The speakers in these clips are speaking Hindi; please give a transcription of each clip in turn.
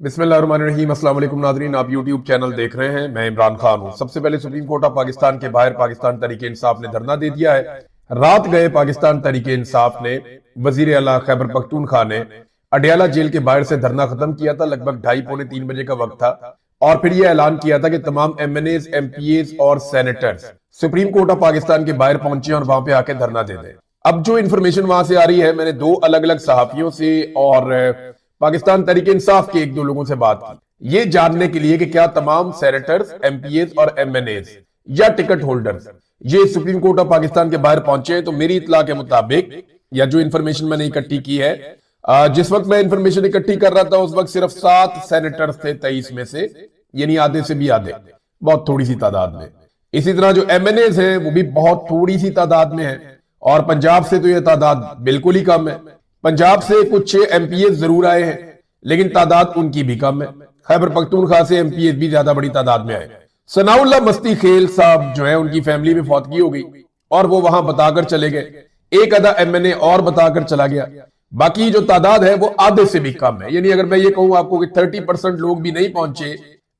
बिस्मिल्लाहिर्रहमानिर्रहीम। अस्सलाम वालेकुम नाज़रीन, आप यूट्यूब चैनल देख रहे हैं। मैं इमरान खान हूं। सबसे पहले सुप्रीम कोर्ट ऑफ पाकिस्तान के बाहर पाकिस्तान तहरीक इंसाफ ने धरना दे दिया है। रात गए पाकिस्तान तहरीक इंसाफ ने वजीर आला खैबर पख्तूनख्वा ने अडयाला जेल के बाहर से धरना खत्म किया था। लगभग 2:30-3 बजे का वक्त था और फिर यह ऐलान किया था कि तमाम MNAs, MPAs और senators supreme court of Pakistan के बाहर पहुंचे और वहां पे आके धरना दे दें। अब जो इन्फॉर्मेशन वहां से आ रही है, मैंने 2 अलग अलग सहाफियों से और पाकिस्तान तहरीक इंसाफ के 1-2 लोगों से बात की, ये जानने के लिए कि क्या तमाम सेनेटर्स, MPAs और MNAs या टिकट होल्डर्स ये सुप्रीम कोर्ट ऑफ पाकिस्तान के बाहर पहुंचे हैं। तो मेरी इत्तला के मुताबिक या जो इन्फॉर्मेशन मैंने इकट्ठी की है, जिस वक्त मैं इन्फॉर्मेशन इकट्ठी कर रहा था उस वक्त सिर्फ 7 सेनेटर्स थे 23 में से, यानी आधे से भी आधे, बहुत थोड़ी सी तादाद में। इसी तरह जो MNAs हैं वो भी बहुत थोड़ी सी तादाद में है और पंजाब से तो यह तादाद बिल्कुल ही कम है। पंजाब से कुछ MPAs जरूर आए हैं लेकिन तादाद उनकी भी कम है। खैबर पख्तूनख्वा से MPAs भी ज्यादा बड़ी तादाद में आए। सनाउल्लाह मस्ती खेल साहब जो है, उनकी फैमिली में फौतगी हो गई और वो वहां बताकर चले गए। एक आधा MNA और बताकर चला गया। बाकी जो तादाद है वो आधे से भी कम है। यानी अगर मैं ये कहूं आपको कि 30% लोग भी नहीं पहुंचे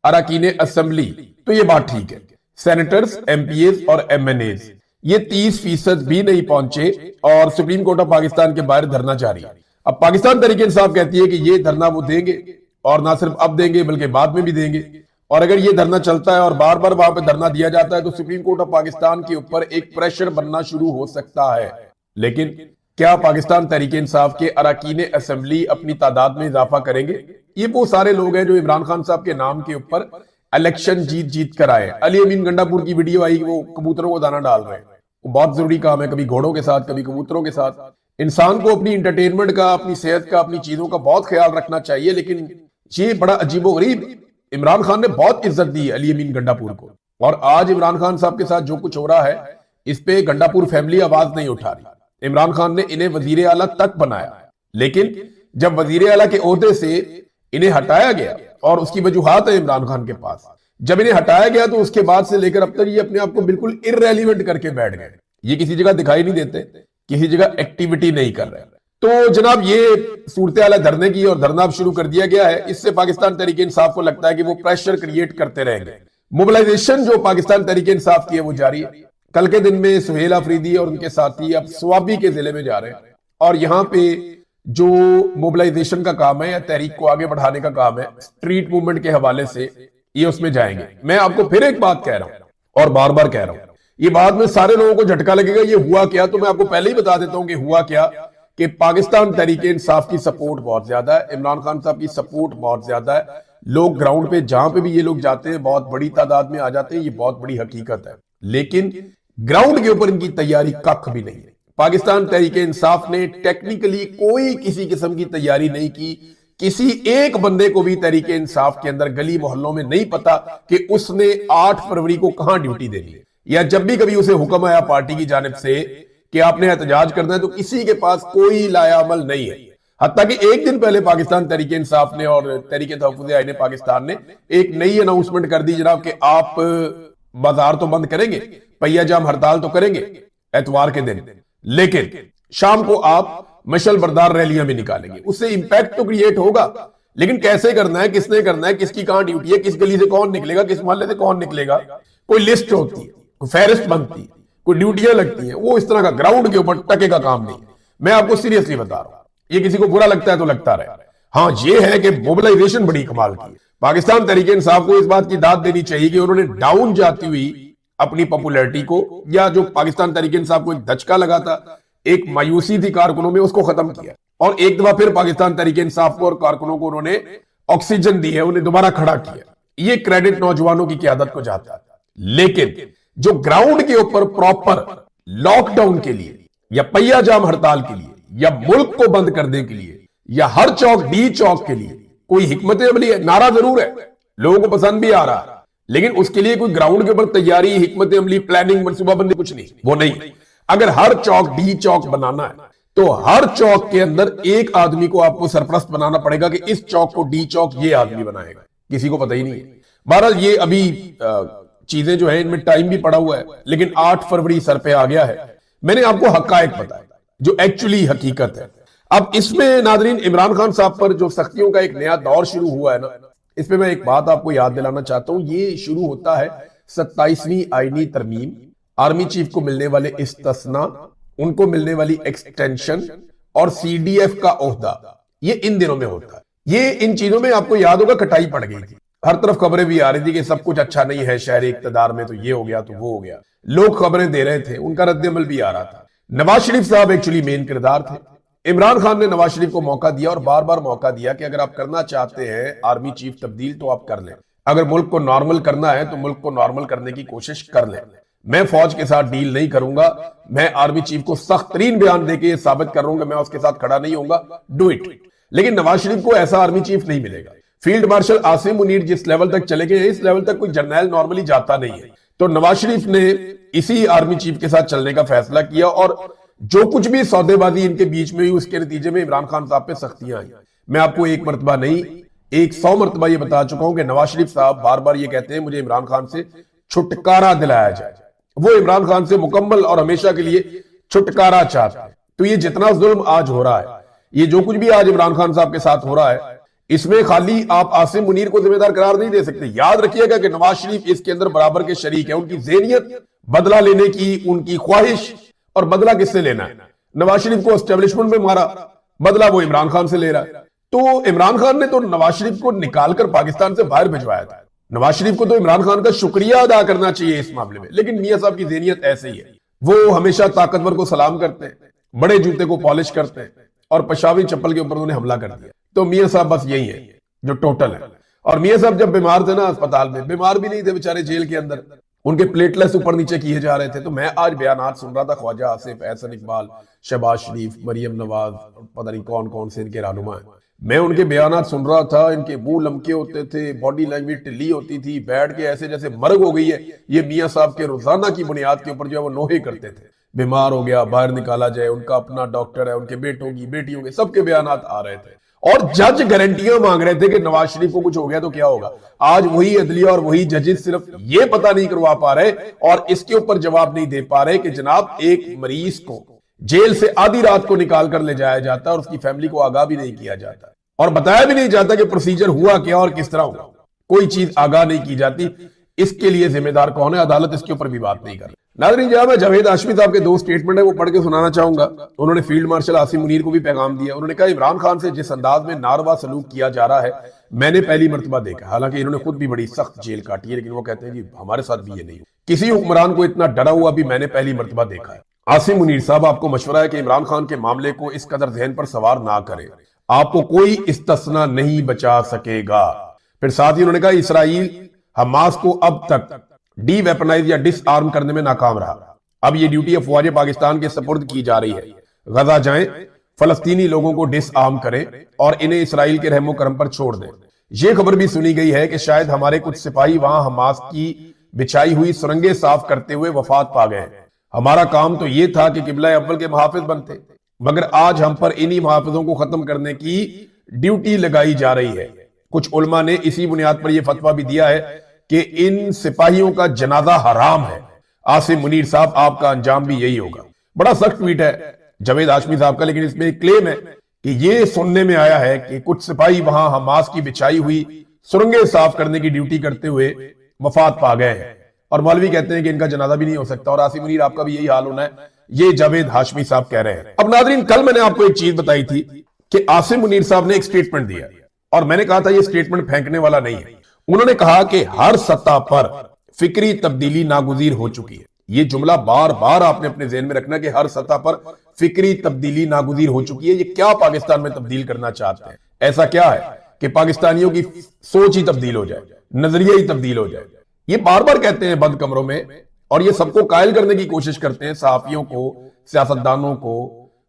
अरकान असेंबली, तो ये बात ठीक है। सेनेटर्स, MPAs और MNAs ये 30% भी नहीं पहुंचे और सुप्रीम कोर्ट ऑफ पाकिस्तान के बाहर धरना जारी है। अब पाकिस्तान तहरीक इंसाफ कहती है कि ये धरना वो देंगे और ना सिर्फ अब देंगे बल्कि बाद में भी देंगे। और अगर ये धरना चलता है और बार बार वहां पे धरना दिया जाता है तो सुप्रीम कोर्ट ऑफ पाकिस्तान के ऊपर एक प्रेशर बनना शुरू हो सकता है। लेकिन क्या पाकिस्तान तहरीक इंसाफ के अरकान असेंबली अपनी तादाद में इजाफा करेंगे? ये वो सारे लोग हैं जो इमरान खान साहब के नाम के ऊपर इलेक्शन जीत जीत कर आए। अली अमीन गंडापुर की वीडियो आई, वो कबूतरों को दाना डाल रहे हैं। वो बहुत जरूरी काम है, कभी घोड़ों के साथ कभी कबूतरों के साथ। इंसान को अपनी इंटरटेनमेंट का, अपनी सेहत का, अपनी चीजों का बहुत ख्याल रखना चाहिए। लेकिन ये बड़ा अजीबोगरीब, इमरान खान ने बहुत इज्जत दी अली अमीन गंडापुर को और आज इमरान खान साहब के साथ जो कुछ हो रहा है इस पे गंडापुर फैमिली आवाज नहीं उठा रही। इमरान खान ने इन्हें वजीर आला तक बनाया, लेकिन जब वजीर आला के ओहदे से इन्हें हटाया गया और उसकी वजूहात है इमरान खान के पास, जब इन्हें हटाया गया तो उसके बाद से लेकर अब तक ये अपने आप को बिल्कुल इररेलेवेंट करके बैठ गए। ये किसी जगह दिखाई नहीं देते, किसी जगह एक्टिविटी नहीं कर रहे। तो जनाब ये सूरत हाल है धरने की और धरना अब शुरू कर दिया गया है। इससे पाकिस्तान तहरीक इंसाफ को लगता है कि वो प्रेशर क्रिएट करते रहेंगे। मोबिलाइजेशन जो पाकिस्तान तहरीक इंसाफ की है वो जारी है। कल के दिन में सुहेल अफरीदी और उनके साथी अब स्वाबी के जिले में जा रहे हैं और यहाँ पे जो मोबिलाइजेशन का काम है या तहरीक को आगे बढ़ाने का काम है, स्ट्रीट मूवमेंट के हवाले से ये उसमें जाएंगे। मैं आपको फिर एक बात कह रहा हूं और बार बार कह रहा हूं, ये बात में सारे लोगों को झटका लगेगा। ये हुआ क्या, तो मैं आपको पहले ही बता देता हूं कि हुआ क्या, कि पाकिस्तान तहरीक इंसाफ की सपोर्ट बहुत ज्यादा है, इमरान खान साहब की सपोर्ट बहुत ज्यादा है। लोग ग्राउंड पे जहां पे भी ये लोग जाते हैं बहुत बड़ी तादाद में आ जाते हैं, ये बहुत बड़ी हकीकत है। लेकिन ग्राउंड के ऊपर इनकी तैयारी कख भी नहीं है। पाकिस्तान तहरीक इंसाफ ने टेक्निकली कोई किसी किस्म की तैयारी नहीं की। किसी एक बंदे को भी तहरीक इंसाफ के अंदर गली मोहल्लों में नहीं पता कि उसने 8 फरवरी को कहां ड्यूटी देनी है, या जब भी कभी उसे हुक्म आया पार्टी की जानिब से कि आपने एहतजाज करना है तो किसी के पास कोई लाया अमल नहीं है। हत्ता कि एक दिन पहले पाकिस्तान तहरीक इंसाफ ने और तहरीक तहफ़्फ़ुज़ आईन पाकिस्तान ने एक नई अनाउंसमेंट कर दी जनाब कि आप बाजार तो बंद करेंगे, पहिया जाम हड़ताल तो करेंगे एतवार के दिन, लेकिन शाम को आप मशल बरदार रैलियां भी निकालेंगे। उससे इंपैक्ट तो क्रिएट होगा, लेकिन कैसे करना है, किसने करना है, किसकी कहां ड्यूटी है, किस गली से कौन निकलेगा, किस मोहल्ले से कौन निकलेगा, कोई लिस्ट होती है, कोई फेहरिस्त बनती है, कोई ड्यूटियां लगती हैं। वो इस तरह का ग्राउंड के ऊपर टके का काम नहीं है। मैं आपको सीरियसली बता रहा हूं, ये किसी को बुरा लगता है तो लगता रहे। हाँ, ये है कि मोबिलाइजेशन बड़ी कमाल की है। पाकिस्तान तहरीक इंसाफ को इस बात की दाद देनी चाहिए कि उन्होंने डाउन जाती हुई अपनी पॉपुलैरिटी को, या जो पाकिस्तान तहरीक इंसाफ को एक धचका लगा था, एक मायूसी थी कारकुनों में, उसको खत्म किया और एक दफा फिर पाकिस्तान तहरीक इंसाफ को और कारकुनों को उन्होंने ऑक्सीजन दी है, उन्हें दोबारा खड़ा किया। ये क्रेडिट नौजवानों की क़यादत को जाता है। लेकिन जो ग्राउंड के ऊपर प्रॉपर लॉकडाउन के लिए या पहिया जाम हड़ताल के लिए या मुल्क को बंद करने के लिए या हर चौक डी चौक के लिए कोई हिकमत अमली है, नारा जरूर है, लोगों को पसंद भी आ रहा है, लेकिन उसके लिए कोई ग्राउंड के ऊपर तैयारी, हिकमत अमली, प्लानिंग, मनसूबाबंदी कुछ नहीं, वो नहीं। अगर हर चौक डी चौक बनाना है तो हर चौक के अंदर एक आदमी को आपको सरपरस्त बनाना पड़ेगा कि इस चौक को डी चौक ये आदमी बनाएगा। किसी को पता ही नहीं है। बहरहाल ये अभी चीजें जो है इनमें टाइम भी पड़ा हुआ है, लेकिन 8 फरवरी सर पे आ गया है। मैंने आपको हकायक बताया जो एक्चुअली हकीकत है। अब इसमें नादरीन इमरान खान साहब पर जो सख्तियों का एक नया दौर शुरू हुआ है ना, इस पे मैं एक बात आपको याद दिलाना चाहता हूं। ये शुरू होता है 27वीं आईनी तरमीम, आर्मी चीफ को मिलने वाले इस्तिस्ना, उनको मिलने वाली एक्सटेंशन और सीडीएफ का ओहदा, ये इन दिनों में होता है। ये इन चीजों में आपको याद होगा कटाई पड़ गई थी, हर तरफ खबरें भी आ रही थी कि सब कुछ अच्छा नहीं है शहरी इक्तदार में, तो ये हो गया तो वो हो गया, लोग खबरें दे रहे थे, उनका रद्द-ए-अमल भी आ रहा था। नवाज शरीफ साहब एक्चुअली मेन किरदार थे। इमरान खान ने नवाज शरीफ को मौका दिया और बार बार मौका दिया कि अगर आप करना चाहते हैं आर्मी चीफ तब्दील तो आप कर लें, अगर मुल्क को नॉर्मल करना है तो मुल्क को नॉर्मल करने की कोशिश कर लें। मैं फौज के साथ डील नहीं करूंगा, मैं आर्मी चीफ को सख्त तरीन बयान देके ये साबित कर रहा हूं मैं उसके साथ खड़ा नहीं होऊंगा, डू इट। लेकिन नवाज शरीफ को ऐसा आर्मी चीफ नहीं मिलेगा। फील्ड मार्शल आसिम मुनीर जिस लेवल तक चले गए, इस लेवल तक कोई जर्नैल नॉर्मली जाता नहीं है। तो नवाज शरीफ ने इसी आर्मी चीफ के साथ चलने का फैसला किया और जो कुछ भी सौदेबाजी इनके बीच में हुई उसके नतीजे में इमरान खान साहब पे सख्तियां आई। मैं आपको एक मरतबा नहीं 100 मरतबा ये बता चुका हूं कि नवाज शरीफ साहब बार बार ये कहते हैं मुझे इमरान खान से छुटकारा दिलाया जाए। वो इमरान खान से मुकम्मल और हमेशा के लिए छुटकारा चाहते हैं। तो ये जितना जुल्म आज हो रहा है, ये जो कुछ भी आज इमरान खान साहब के साथ हो रहा है, इसमें खाली आप आसिम मुनीर को जिम्मेदार करार नहीं दे सकते। याद रखिएगा कि नवाज शरीफ इसके अंदर बराबर के शरीक है। उनकी ज़हनियत बदला लेने की, उनकी ख्वाहिश, और बदला किससे लेना है? नवाज शरीफ को एस्टेब्लिशमेंट में मारा, बदला वो इमरान खान से ले रहा है। तो इमरान खान ने तो नवाज शरीफ को निकालकर पाकिस्तान से बाहर भिजवाया था। नवाज शरीफ को तो इमरान खान का शुक्रिया अदा करना चाहिए इस मामले में। लेकिन मियां साहब की ज़हनियत ऐसे ही है, वो हमेशा ताकतवर को सलाम करते हैं, बड़े जूते को पॉलिश करते हैं और पेशावी चप्पल के ऊपर उन्होंने हमला कर दिया। तो मियां साहब बस यही है जो टोटल है। और मियां साहब जब बीमार थे ना अस्पताल में, बीमार भी नहीं थे बेचारे, जेल के अंदर उनके प्लेटलेट्स ऊपर नीचे किए जा रहे थे। तो मैं आज बयानात सुन रहा था, ख्वाजा आसिफ, एहसन इकबाल, शहबाज शरीफ, मरियम नवाज, पता नहीं कौन कौन से इनके रहनुमा हैं। मैं उनके बयानात सुन रहा था, इनके मुंह लमके होते थे, बॉडी लैंग्वेज ढिल्ली होती थी, बैठ के ऐसे जैसे मर्ग हो गई है। ये मियां साहब के रोजाना की बुनियाद के ऊपर जो है वो नोहे करते थे, बीमार हो गया बाहर निकाला जाए, उनका अपना डॉक्टर है, उनके बेटों की बेटियों के सबके बयानात आ रहे थे। और जज गारंटियां मांग रहे थे कि नवाज शरीफ को कुछ हो गया तो क्या होगा। आज वही अदलिया और वही जजेस सिर्फ ये पता नहीं करवा पा रहे और इसके ऊपर जवाब नहीं दे पा रहे कि जनाब एक मरीज को जेल से आधी रात को निकाल कर ले जाया जाता है और उसकी फैमिली को आगाह भी नहीं किया जाता और बताया भी नहीं जाता कि प्रोसीजर हुआ क्या और किस तरह हुआ। कोई चीज आगाह नहीं की जाती। इसके लिए जिम्मेदार कौन है? अदालत इसके ऊपर भी बात नहीं कर रही। नाज़रीन, जहां मैं जावेद हाशमी साहब के 2 स्टेटमेंट है वो पढ़ के सुनाना चाहूंगा। उन्होंने फील्ड मार्शल आसिम मुनीर को भी पैगाम दिया। उन्होंने कहा इमरान खान से जिस अंदाज में नारवा सलूक किया जा रहा है मैंने पहली मर्तबा देखा। हालांकि इन्होंने खुद भी बड़ी सख्त जेल काटी है, लेकिन वो कहते हैं कि हमारे साथ भी ये नहीं हुआ। किसी हुक्मरान को इतना डरा हुआ भी मैंने पहली मर्तबा देखा है। आसिम मुनीर साहब, आपको मशवरा है कि इमरान खान के मामले को इस कदर जहन पर सवार ना करें, आपको कोई इस्तिस्ना नहीं बचा सकेगा। फिर साथ ही उन्होंने कहा इसराइल हमास को अब तक डी वेपनाइज या डिसआर्म करने में नाकाम रहा। अब ये ड्यूटी अफवाज पाकिस्तान के सपुर्द की जा रही है। गजा जाएं, फलस्तीनी लोगों को डिसआर्म करें और इन्हें इसराइल के रहमो करम पर छोड़ दें। यह खबर भी सुनी गई है कि शायद हमारे कुछ सिपाही वहां हमास की बिछाई हुई सुरंगें साफ करते हुए वफात पा गए। हमारा काम तो यह था कि किबला अव्वल के मुहाफिज बनते, मगर आज हम पर इन्हीं मुहाफिजों को खत्म करने की ड्यूटी लगाई जा रही है। कुछ उलमा ने इसी बुनियाद पर यह फतवा भी दिया है कि इन सिपाहियों का जनाजा हराम है। आसिम मुनीर साहब, आपका अंजाम भी यही होगा। बड़ा सख्त ट्वीट है जावेद हाशमी साहब का, लेकिन इसमें एक क्लेम है कि ये सुनने में आया है कि कुछ सिपाही वहां हमास की बिछाई हुई सुरंगें साफ करने की ड्यूटी करते हुए वफात पा गए हैं और मौलवी कहते हैं कि इनका जनाजा भी नहीं हो सकता और आसिम मुनीर आपका भी यही हाल होना है, ये जावेद हाशमी साहब कह रहे हैं। अब नाज़रीन, कल मैंने आपको एक चीज बताई थी कि आसिम मुनीर साहब ने एक स्टेटमेंट दिया और मैंने कहा था ये स्टेटमेंट फेंकने वाला नहीं है। उन्होंने कहा कि हर सतह पर फिक्री तब्दीली नागुजीर हो चुकी है। ये जुमला बार बार आपने अपने ज़हन में रखना कि हर सतह पर फिक्री तब्दीली नागुजीर हो चुकी है। ये क्या पाकिस्तान में तब्दील करना चाहते हैं? ऐसा क्या है कि पाकिस्तानियों की सोच ही तब्दील हो जाए, नजरिया ही तब्दील हो जाए? ये बार बार कहते हैं बंद कमरों में और ये सबको कायल करने की कोशिश करते हैं, सहाफियों को, सियासतदानों को,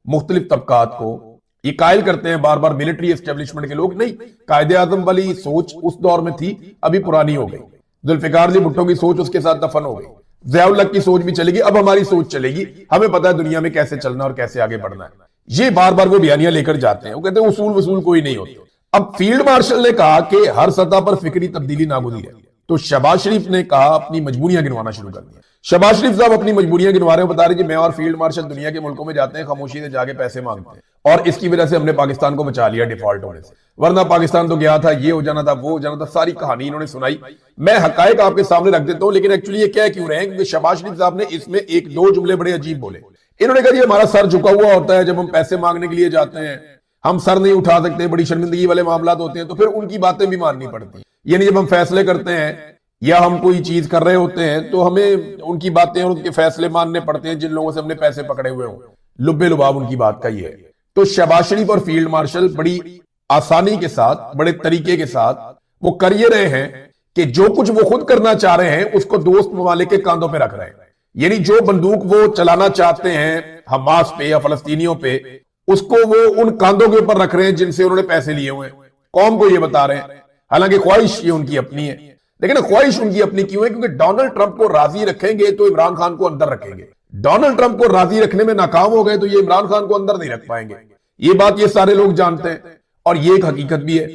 मुख्तलिफ तबकात को। ये कायल करते हैं बार बार मिलिट्री एस्टेब्लिशमेंट के लोग। नहीं, कायदे आजम वाली सोच उस दौर में थी, अभी पुरानी हो गई। जुल्फिकार अली भुट्टो की सोच उसके साथ दफन हो गई। ज़ियाउल हक की सोच भी चलेगी, अब हमारी सोच चलेगी। हमें पता है दुनिया में कैसे चलना और कैसे आगे बढ़ना है। ये बार बार वो बयानियां लेकर जाते हैं। वो कहते हैं उसूल वसूल कोई नहीं होते। अब फील्ड मार्शल ने कहा कि हर सतह पर फिक्री तब्दीली नागुजीर है। तो शहबाज शरीफ ने कहा अपनी मजबूरियां गिनवाना शुरू कर दिया। शहबाज शरीफ साहब अपनी मजबूरियां गिनवा रहे हैं, बता रहे जी मैं और फील्ड मार्शल दुनिया के मुल्कों में जाते हैं, खामोशी से जाके पैसे मांगते हैं और इसकी वजह से हमने पाकिस्तान को बचा लिया डिफॉल्ट होने से, वरना पाकिस्तान तो गया था, ये हो जाना था, वो हो जाना था। सारी कहानी इन्होंने सुनाई। मैं हकायक आपके सामने रख देता हूं, लेकिन एक्चुअली ये क्या क्यों रहे हैं, क्योंकि शहबाज शरीफ साहब ने इसमें एक दो जुमले बड़े अजीब बोले। इन्होंने कहा हमारा सर झुका हुआ होता है जब हम पैसे मांगने के लिए जाते हैं, हम सर नहीं उठा सकते, बड़ी शर्मिंदगी वाले मामला होते हैं, तो फिर उनकी बातें भी माननी पड़ती हैं। यानी जब हम फैसले करते हैं या हम कोई चीज कर रहे होते हैं तो हमें उनकी बातें और उनके फैसले मानने पड़ते हैं जिन लोगों से हमने पैसे पकड़े हुए हों। लुब्बे लुबाब उनकी बात का ये है। तो शहबाज शरीफ और फील्ड मार्शल बड़ी आसानी के साथ, बड़े तरीके के साथ वो कर ये रहे हैं कि जो कुछ वो खुद करना चाह रहे हैं उसको दोस्त ममालिक के कांधों पे रख रहे हैं। यानी जो बंदूक वो चलाना चाहते हैं हमास पे या फलस्तीनियों पे, उसको वो उन कांधों के ऊपर रख रहे हैं जिनसे उन्होंने पैसे लिए हुए हैं। कौम को ये बता रहे हैं, हालांकि ख्वाहिश ये उनकी अपनी है, लेकिन ख्वाहिश उनकी अपनी क्यों है, क्योंकि डोनाल्ड ट्रंप को राजी रखेंगे तो इमरान खान को अंदर रखेंगे, डोनाल्ड ट्रंप को राजी रखने में नाकाम हो गए तो ये इमरान खान को अंदर नहीं रख पाएंगे। ये बात ये सारे लोग जानते हैं और ये एक हकीकत भी है।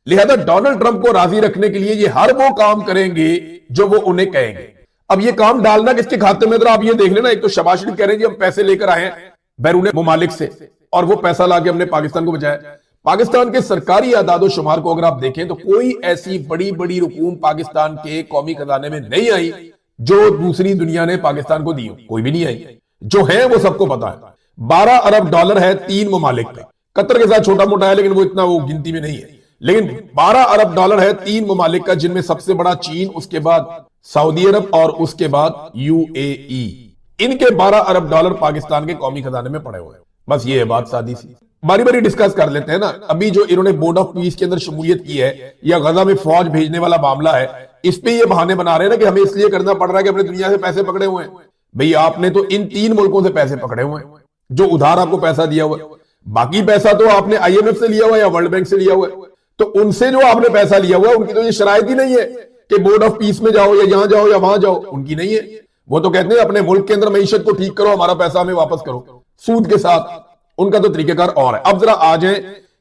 लिहाजा डोनाल्ड ट्रंप को राजी रखने के लिए ये हर वो काम करेंगे जो वो उन्हें कहेंगे। अब ये काम डालना किसके खाते में, आप ये देख लेना। एक तो शहबाज शरीफ कह रहे हैं जी हम पैसे लेकर आए हैं बैरून मुमालिक से और वो पैसा लाके हमने पाकिस्तान को बचाया। पाकिस्तान के सरकारी आदादो शुमार को अगर आप देखें तो कोई ऐसी बड़ी बड़ी रकूम पाकिस्तान के कौमी खजाने में नहीं आई जो दूसरी दुनिया ने पाकिस्तान को दी हो, कोई भी नहीं आई। जो है वो सबको पता है। 12 अरब डॉलर है 3 ममालिक का, कतर के साथ छोटा मोटा है लेकिन वो इतना वो गिनती में नहीं है, लेकिन 12 अरब डॉलर है 3 ममालिक का, जिनमें सबसे बड़ा चीन, उसके बाद सऊदी अरब और उसके बाद यूएई। इनके 12 अरब डॉलर पाकिस्तान के कौमी खजाने में पड़े हुए हैं। बस ये है बात, सादी सी। बारी बारी डिस्कस कर लेते हैं ना। अभी जो इन्होंने बोर्ड ऑफ पीस के अंदर शमूलियत की है या गजा में फौज भेजने वाला मामला है, इस पे ये बहाने बना रहे हैं ना कि हमें इसलिए करना पड़ रहा है कि अपने दुनिया से पैसे पकड़े हुए हैं। भाई आपने तो इन 3 मुल्कों से पैसे पकड़े हुए हैं जो उधार आपको पैसा दिया हुआ है, बाकी पैसा तो आपने आईएमएफ से लिया हुआ है या वर्ल्ड बैंक से लिया हुआ है। तो उनसे जो आपने पैसा लिया हुआ है उनकी तो ये शरायत ही नहीं है कि बोर्ड ऑफ पीस में जाओ या यहां जाओ या वहां जाओ, उनकी नहीं है। वो तो कहते हैं अपने मुल्क के अंदर मईशत को ठीक करो, हमारा पैसा हमें वापस करो सूद के साथ। उनका तो तरीकेकार और है। अब जरा आ जाए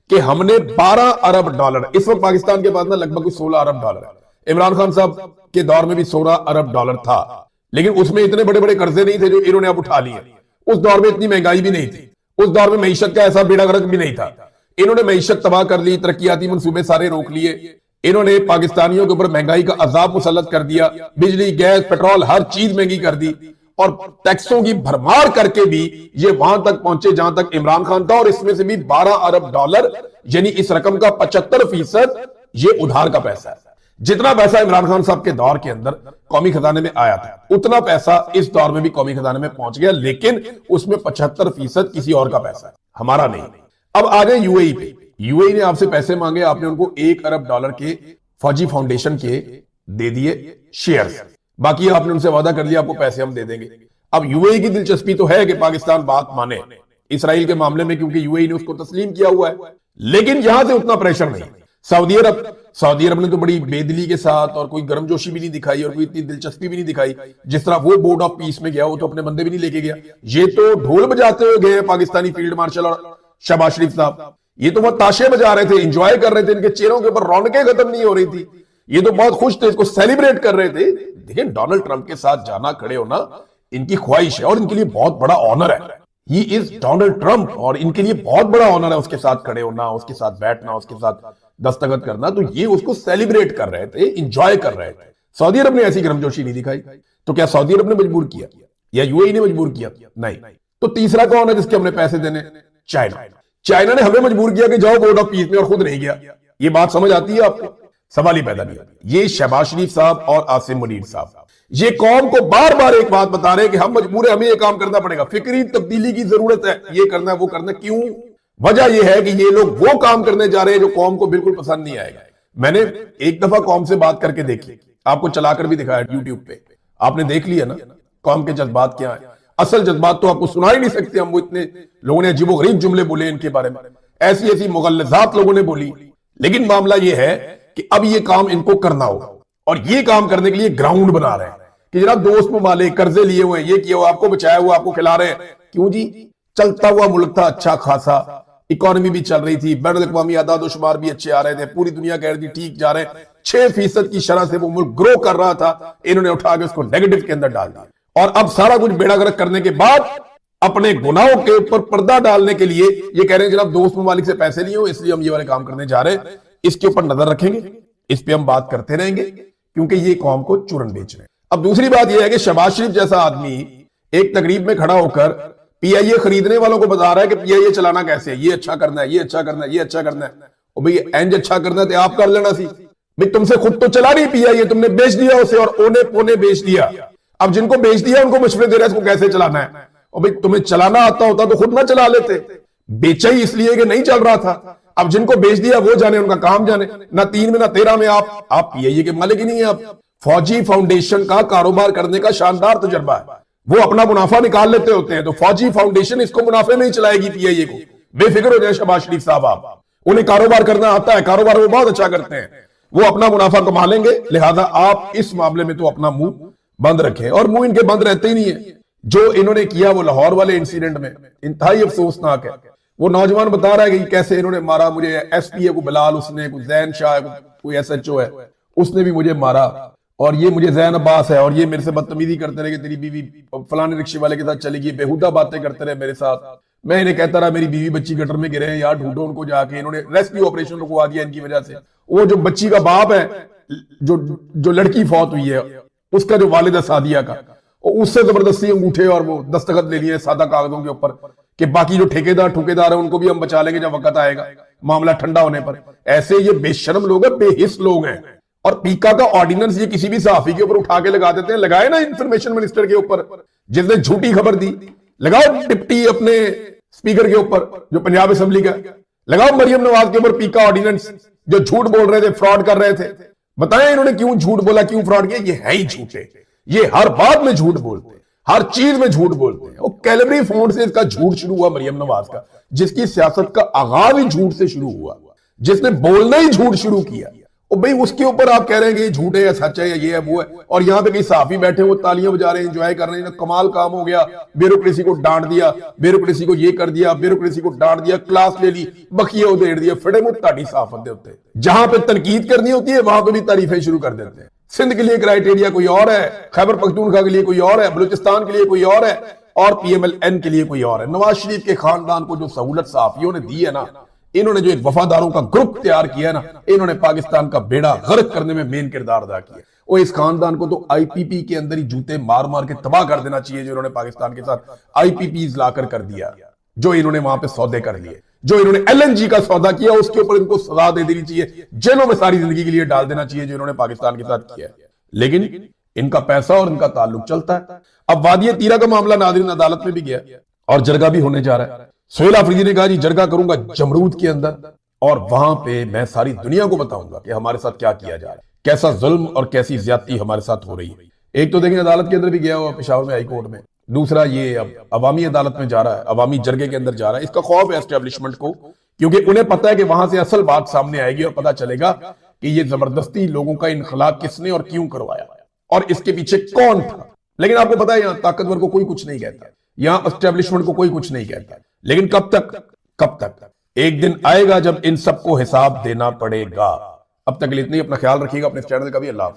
कि हमने 12 अरब डॉलर, इस वक्त पाकिस्तान के पास ना लगभग 16 अरब डॉलर है। इमरान खान साहब के दौर में भी 16 अरब डॉलर था, लेकिन उसमें इतने बड़े बड़े कर्जे नहीं थे जो इन्होंने अब उठा लिए। उस दौर में इतनी महंगाई भी नहीं थी, उस दौर में मईशत का ऐसा बेड़ा गर्क भी नहीं था। इन्होंने मईशत तबाह कर ली, तरक्याती मंसूबे सारे रोक लिए, इन्होंने पाकिस्तानियों के ऊपर महंगाई का अजाब मुसल्लत कर दिया, बिजली गैस पेट्रोल हर चीज महंगी कर दी और टैक्सों की भरमार करके भी ये वहां तक पहुंचे जहां तक इमरान खान था। और इसमें से भी 12 अरब डॉलर यानी इस रकम का 75% ये उधार का पैसा है। जितना पैसा इमरान खान साहब के दौर के अंदर कौमी खजाने में आया था उतना पैसा इस दौर में भी कौमी खजाने में पहुंच गया, लेकिन उसमें 75% किसी और का पैसा है, हमारा नहीं। अब आ गए यूएई पे। यूएई ने आपसे पैसे मांगे, आपने उनको 1 अरब डॉलर के फौजी फाउंडेशन के दे दिए शेयर्स, बाकी आपने उनसे वादा कर लिया आपको पैसे हम दे देंगे। अब यूएई की दिलचस्पी तो है कि पाकिस्तान बात माने इसराइल के मामले में, क्योंकि यूएई ने उसको तस्लीम किया हुआ है, लेकिन यहां से उतना प्रेशर नहीं। सऊदी अरब ने तो बड़ी बेदिली के साथ और कोई गर्मजोशी भी नहीं दिखाई और कोई इतनी दिलचस्पी भी नहीं दिखाई। जिस तरह वो बोर्ड ऑफ पीस में गया वो तो अपने बंदे भी नहीं लेके गया, ये तो ढोल बजाते हुए गए पाकिस्तानी फील्ड मार्शल और शहबाज शरीफ साहब। ये तो बहुत ताशे बजा रहे थे, एंजॉय कर रहे थे, इनके चेहरों के ऊपर रौनकें खत्म नहीं हो रही थी, ये तो बहुत खुश थे, इसको सेलिब्रेट कर रहे थे। देखिए डोनाल्ड ट्रंप के साथ जाना, खड़े होना इनकी ख्वाहिश है और इनके लिए बहुत बड़ा ऑनर है। ही इज डोनाल्ड ट्रंप और इनके लिए बहुत बड़ा ऑनर है उसके साथ खड़े होना, उसके साथ बैठना, उसके साथ दस्तखत करना। तो ये उसको सेलिब्रेट कर रहे थे, इंजॉय कर रहे थे। सऊदी अरब ने ऐसी गर्मजोशी नहीं दिखाई। तो क्या सऊदी अरब ने मजबूर किया या यूएई ने मजबूर किया? नहीं। तो तीसरा कौन है जिसके हमने पैसे देने? चाइना ने हमें मजबूर किया कि जाओ बोर्ड ऑफ पीस में और खुद नहीं गया। ये बात समझ आती है आपको? सवाल ही पैदा नहीं होता। ये शहबाज शरीफ साहब और आसिम मुनीर साहब ये कौम को बार बार एक बात बता रहे हैं कि हम मजबूर है, हमें ये काम करना पड़ेगा, फिक्री तब्दीली की जरूरत है, ये करना है वो करना। क्यों? वजह यह है कि ये लोग वो काम करने जा रहे हैं जो कौम को बिल्कुल पसंद नहीं आएगा। मैंने एक दफा कौम से बात करके देखी, आपको चलाकर भी दिखाया यूट्यूब पे, आपने देख लिया ना कौम के जज्बात क्या है। असल जज्बात तो आपको सुना ही नहीं सकते हम, वो इतने लोगों ने अजीबोगरीब जुमले बोले इनके बारे में, ऐसी ऐसी मुगल्लजात लोगों ने बोली। लेकिन मामला ये है कि अब ये काम इनको करना होगा और ये काम करने के लिए ग्राउंड बना रहे हैं कि जनाब दोस्त ममालिक कर्जे लिए हुए हैं, ये किया हुआ, आपको बचाया हुआ, आपको खिला रहे हैं। क्यों जी? चलता हुआ मुल्क था अच्छा खासा, इकोनॉमी भी चल रही थी, बैनुल अक़वामी आदाद-ओ-शुमार भी अच्छे आ रहे थे, पूरी दुनिया कह रही थी ठीक जा रहे हैं, 6% की शरह से वो मुल्क ग्रो कर रहा था, इन्होंने उठा के उसको नेगेटिव के अंदर डाल दिया। और अब सारा कुछ बेड़ा गर्क करने के बाद अपने गुनाहों के ऊपर पर्दा डालने के लिए ये कह रहे हैं जनाब दोस्त ममालिक से पैसे लिए हो इसलिए हम ये वाले काम करने जा रहे हैं। इसके ऊपर नजर रखेंगे, इस पे हम बात करते रहेंगे, क्योंकि ये कौम को चूरन बेच रहे हैं। अब दूसरी बात यह है कि शहबाज शरीफ जैसा आदमी एक तकरीब में खड़ा होकर पीआईए खरीदने वालों को बता रहा है कि पीआईए चलाना कैसे है, ये अच्छा करना है, ये अच्छा करना है, ये अच्छा करना है। और भाई एंज अच्छा करना है तो आप कर लेना सी भाई, तुमसे खुद तो चला नहीं पीआईए, तुमने बेच दिया उसे और ओने पोने बेच दिया। अब जिनको बेच दिया उनको मशवरे दे रहे हैं इसको कैसे चलाना है। और भाई तुम्हें चलाना आता होता तो खुद ना चला लेते, बेचा ही इसलिए कि नहीं चल रहा था। अब जिनको बेच दिया वो जाने, उनका काम जाने। ना 3 में ना 13 में आप पीआईए के मालिक ही नहीं है। आप फौजी फाउंडेशन का कारोबार करने का शानदार तजुर्बा है, वो अपना मुनाफा निकाल लेते होते हैं, तो फौजी फाउंडेशन इसको मुनाफे में ही चलाएगी पीआईए को। बेफिक्र हो जाए शहबाज शरीफ साहब, आप उन्हें कारोबार करना आता है, कारोबार वो बहुत अच्छा करते हैं, वो अपना मुनाफा कमा लेंगे। लिहाजा आप इस मामले में तो अपना मुंह बंद रखें, और मुंह इनके बंद रहते ही नहीं है। जो इन्होंने किया वो लाहौर वाले इंसिडेंट में इंतहाई अफसोसनाक है। वो नौजवान बता रहा है कि कैसे इन्होंने मारा मुझे, एसपी है को बिलाल, उसने कोई जैन शाह, कोई एसएचओ है, उसने भी मुझे मारा, और ये मुझे जैन अब्बास है, और ये मेरे से बदतमीजी करते रहे कि तेरी बीवी फलाने रिक्शे वाले के साथ चली गई, बेहुदा बातें करते रहे मेरे साथ। मैं इन्हें कहता रहा मेरी बीवी बच्ची गटर में गिरे हैं यार, ढूंढो उनको जाके। इन्होंने रेस्क्यू ऑपरेशन रुकवा दिया इनकी वजह से। वो जो बच्ची का बाप है, जो लड़की फौत हुई है, उसका जो वालिद है सादिया का, उससे जबरदस्ती अंगूठे और वो दस्तखत ले लिए सादा कागजों के ऊपर कि बाकी जो ठेकेदार है उनको भी हम बचा लेंगे जब वक्त आएगा, मामला ठंडा होने पर। ऐसे ये बेशर्म लोग हैं, बेहिस लोग हैं। और पीका का ऑर्डिनेंस ये किसी भी सहाफी के ऊपर उठा के लगा देते हैं। लगाए ना इंफॉर्मेशन मिनिस्टर के ऊपर जिसने झूठी खबर दी, लगाओ डिप्टी अपने स्पीकर के ऊपर जो पंजाब असेंबली का, लगाओ मरियम नवाज के ऊपर पीका ऑर्डिनेंस, जो झूठ बोल रहे थे, फ्रॉड कर रहे थे। बताएं इन्होंने क्यों झूठ बोला, क्यों फ्रॉड किया। ये है ही झूठे, ये हर बात में झूठ बोलते हैं, हर चीज में झूठ बोलते हैं। और कैलबरी फोन से इसका झूठ शुरू हुआ, मरियम नवाज का, जिसकी सियासत का आगाज ही झूठ से शुरू हुआ, जिसने बोलना ही झूठ शुरू किया। और भाई उसके ऊपर आप कह रहे हैं कि ये झूठ है या सच है या ये है वो है, और यहां पे कई सहाफी बैठे वो तालियां बजा रहे हैं, एंजॉय कर रहे हैं। कमाल काम हो गया, ब्यूरोक्रेसी को डांट दिया, ब्यूरोक्रेसी को ये कर दिया, ब्यूरोक्रेसी को डांट दिया, क्लास ले ली, बखिया उधेड़ दिया। फटे मुंह ताड़ी साफत दे होते, जहां पे तनकीद करनी होती है वहां पे भी तारीफें शुरू कर देते हैं। सिंध के लिए क्राइटेरिया कोई और है, खैबर पख्तूनख्वा के लिए कोई और है, बलूचिस्तान के लिए कोई और है, और पीएमएलएन के लिए कोई और है। नवाज शरीफ के खानदान को जो सहूलत सहाफियों ने दी है ना, इन्होंने जो एक वफादारों का ग्रुप तैयार किया है ना, इन्होंने पाकिस्तान का बेड़ा गर्क करने में मेन किरदार अदा किया। और इस खानदान को तो आईपीपी के अंदर ही जूते मार मार के तबाह कर देना चाहिए, जो इन्होंने पाकिस्तान के साथ आईपीपी लाकर कर दिया, जो इन्होंने वहां पे सौदे कर लिए, जो इन्होंने एलएनजी का सौदा किया, उसके ऊपर इनको सजा दे देनी चाहिए, जेलों में सारी जिंदगी के लिए डाल देना चाहिए, जो इन्होंने पाकिस्तान के साथ किया। लेकिन इनका पैसा और इनका ताल्लुक चलता है। अब वादिया तीरा का मामला नाज़रीन अदालत में भी गया और जरगा भी होने जा रहा है। सोहेल आफरीदी ने कहा जी जरगा करूंगा जमरूद के अंदर, और वहां पे मैं सारी दुनिया को बताऊंगा कि हमारे साथ क्या किया जा रहा है, कैसा जुल्म और कैसी ज्यादती हमारे साथ हो रही है। एक तो देखिए अदालत के अंदर भी गया हुआ पेशावर में हाई कोर्ट में, दूसरा ये अब अवामी अदालत में जा रहा है, अवामी जरगे के अंदर जा रहा है। इसका खौफ है एस्टेब्लिशमेंट को, क्योंकि उन्हें पता है कि वहां से असल बात सामने आएगी और पता चलेगा कि ये जबरदस्ती लोगों का इनखला किसने और क्यों करवाया और इसके पीछे कौन था। लेकिन आपको पता है यहां ताकतवर को कोई कुछ नहीं कहता, यहां एस्टेब्लिशमेंट को कोई कुछ नहीं कहता। लेकिन कब तक एक दिन आएगा जब इन सबको हिसाब देना पड़ेगा। अब तक के लिए इतना ही, अपना ख्याल रखिएगा, अपने चैनल का भी। अल्लाह हाफ़िज़।